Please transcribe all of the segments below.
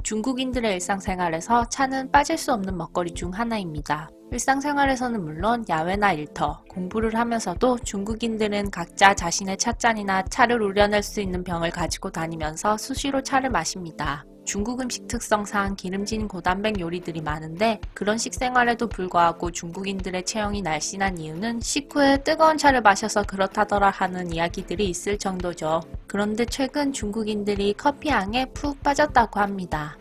중국인들의 일상생활에서 차는 빠질 수 없는 먹거리 중 하나입니다. 일상생활에서는 물론 야외나 일터, 공부를 하면서도 중국인들은 각자 자신의 찻잔이나 차를 우려낼 수 있는 병을 가지고 다니면서 수시로 차를 마십니다. 중국 음식 특성상 기름진 고단백 요리들이 많은데 그런 식생활에도 불구하고 중국인들의 체형이 날씬한 이유는 식후에 뜨거운 차를 마셔서 그렇다더라 하는 이야기들이 있을 정도죠. 그런데 최근 중국인들이 커피향에 푹 빠졌다고 합니다.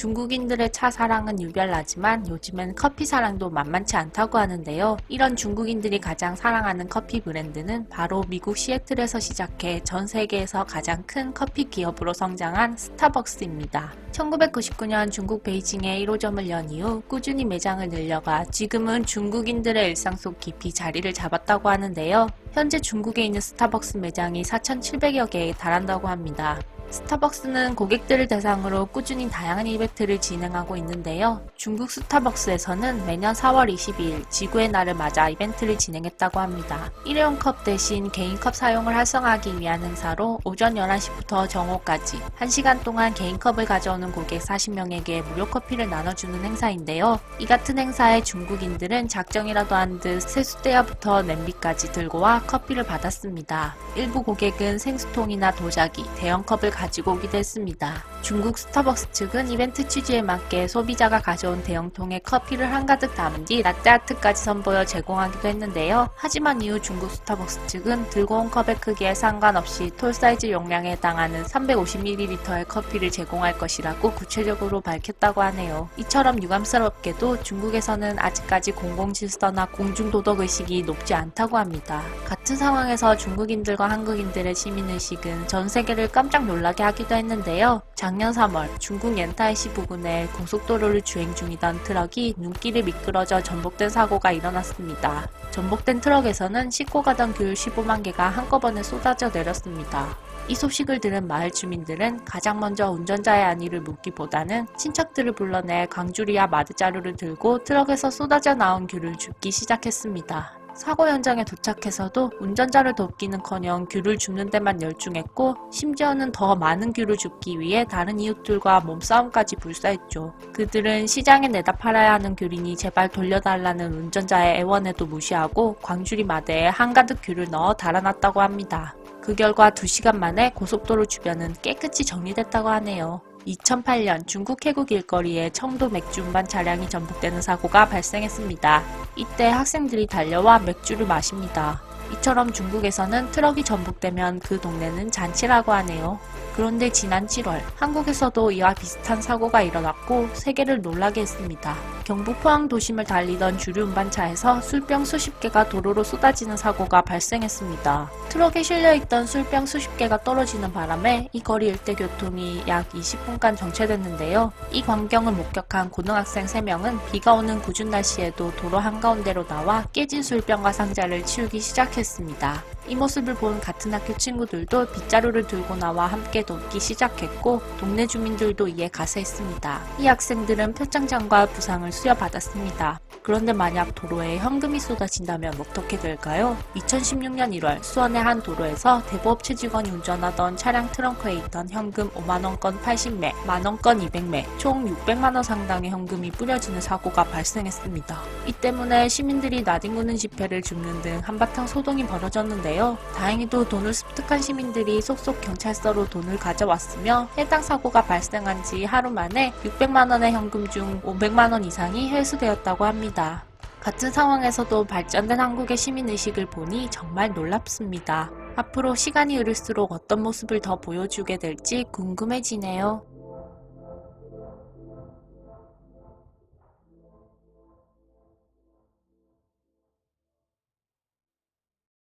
중국인들의 차 사랑은 유별나지만 요즘엔 커피 사랑도 만만치 않다고 하는데요. 이런 중국인들이 가장 사랑하는 커피 브랜드는 바로 미국 시애틀에서 시작해 전 세계에서 가장 큰 커피 기업으로 성장한 스타벅스입니다. 1999년 중국 베이징에 1호점을 연 이후 꾸준히 매장을 늘려가 지금은 중국인들의 일상 속 깊이 자리를 잡았다고 하는데요. 현재 중국에 있는 스타벅스 매장이 4,700여 개에 달한다고 합니다. 스타벅스는 고객들을 대상으로 꾸준히 다양한 이벤트를 진행하고 있는데요. 중국 스타벅스에서는 매년 4월 22일 지구의 날을 맞아 이벤트를 진행했다고 합니다. 일회용 컵 대신 개인 컵 사용을 활성화하기 위한 행사로 오전 11시부터 정오까지 1시간 동안 개인 컵을 가져오는 고객 40명에게 무료 커피를 나눠주는 행사인데요. 이 같은 행사에 중국인들은 작정이라도 한 듯 세숫대야부터 냄비까지 들고 와 커피를 받았습니다. 일부 고객은 생수통이나 도자기, 대형 컵을 가지고 오기도 했습니다. 중국 스타벅스 측은 이벤트 취지에 맞게 소비자가 가져온 대형통에 커피를 한가득 담은 뒤 라떼아트까지 선보여 제공하기도 했는데요. 하지만 이후 중국 스타벅스 측은 들고 온 컵의 크기에 상관없이 톨 사이즈 용량에 해당하는 350ml의 커피를 제공할 것이라고 구체적으로 밝혔다고 하네요. 이처럼 유감스럽게도 중국에서는 아직까지 공공질서나 공중도덕의식이 높지 않다고 합니다. 같은 상황에서 중국인들과 한국인들의 시민의식은 전 세계를 깜짝 놀라게 하기도 했는데요. 작년 3월 중국 옌타이시 부근에 고속도로를 주행 중이던 트럭이 눈길이 미끄러져 전복된 사고가 일어났습니다. 전복된 트럭에서는 싣고 가던 귤 15만 개가 한꺼번에 쏟아져 내렸습니다. 이 소식을 들은 마을 주민들은 가장 먼저 운전자의 안위를 묻기보다는 친척들을 불러내 광주리와 마드자루를 들고 트럭에서 쏟아져 나온 귤을 줍기 시작했습니다. 사고 현장에 도착해서도 운전자를 돕기는커녕 귤을 줍는 데만 열중했고 심지어는 더 많은 귤을 줍기 위해 다른 이웃들과 몸싸움까지 불사했죠. 그들은 시장에 내다 팔아야 하는 귤이니 제발 돌려달라는 운전자의 애원에도 무시하고 광주리 마대에 한가득 귤을 넣어 달아놨다고 합니다. 그 결과 2시간 만에 고속도로 주변은 깨끗이 정리됐다고 하네요. 2008년 중국 해구 길거리에 청도 맥주 운반 차량이 전복되는 사고가 발생했습니다. 이때 학생들이 달려와 맥주를 마십니다. 이처럼 중국에서는 트럭이 전복되면 그 동네는 잔치라고 하네요. 그런데 지난 7월 한국에서도 이와 비슷한 사고가 일어났고 세계를 놀라게 했습니다. 경북 포항 도심을 달리던 주류 운반차에서 술병 수십 개가 도로로 쏟아지는 사고가 발생했습니다. 트럭에 실려있던 술병 수십 개가 떨어지는 바람에 이 거리 일대 교통이 약 20분간 정체됐는데요. 이 광경을 목격한 고등학생 3명은 비가 오는 궂은 날씨에도 도로 한가운데로 나와 깨진 술병과 상자를 치우기 시작했습니다. 이 모습을 본 같은 학교 친구들도 빗자루를 들고 나와 함께 돕기 시작했고 동네 주민들도 이에 가세했습니다. 이 학생들은 표창장과 부상을 수여받았습니다. 그런데 만약 도로에 현금이 쏟아진다면 어떻게 될까요? 2016년 1월 수원의 한 도로에서 대부업체 직원이 운전하던 차량 트렁크에 있던 현금 5만원권 80매, 만원권 200매, 총 600만원 상당의 현금이 뿌려지는 사고가 발생했습니다. 이 때문에 시민들이 나뒹구는 집회를 줍는 등 한바탕 소동이 벌어졌는데요. 다행히도 돈을 습득한 시민들이 속속 경찰서로 돈을 가져왔으며 해당 사고가 발생한 지 하루 만에 600만원의 현금 중 500만원 이상이 회수되었다고 합니다. 같은 상황에서도 발전된 한국의 시민의식을 보니 정말 놀랍습니다. 앞으로 시간이 흐를수록 어떤 모습을 더 보여주게 될지 궁금해지네요.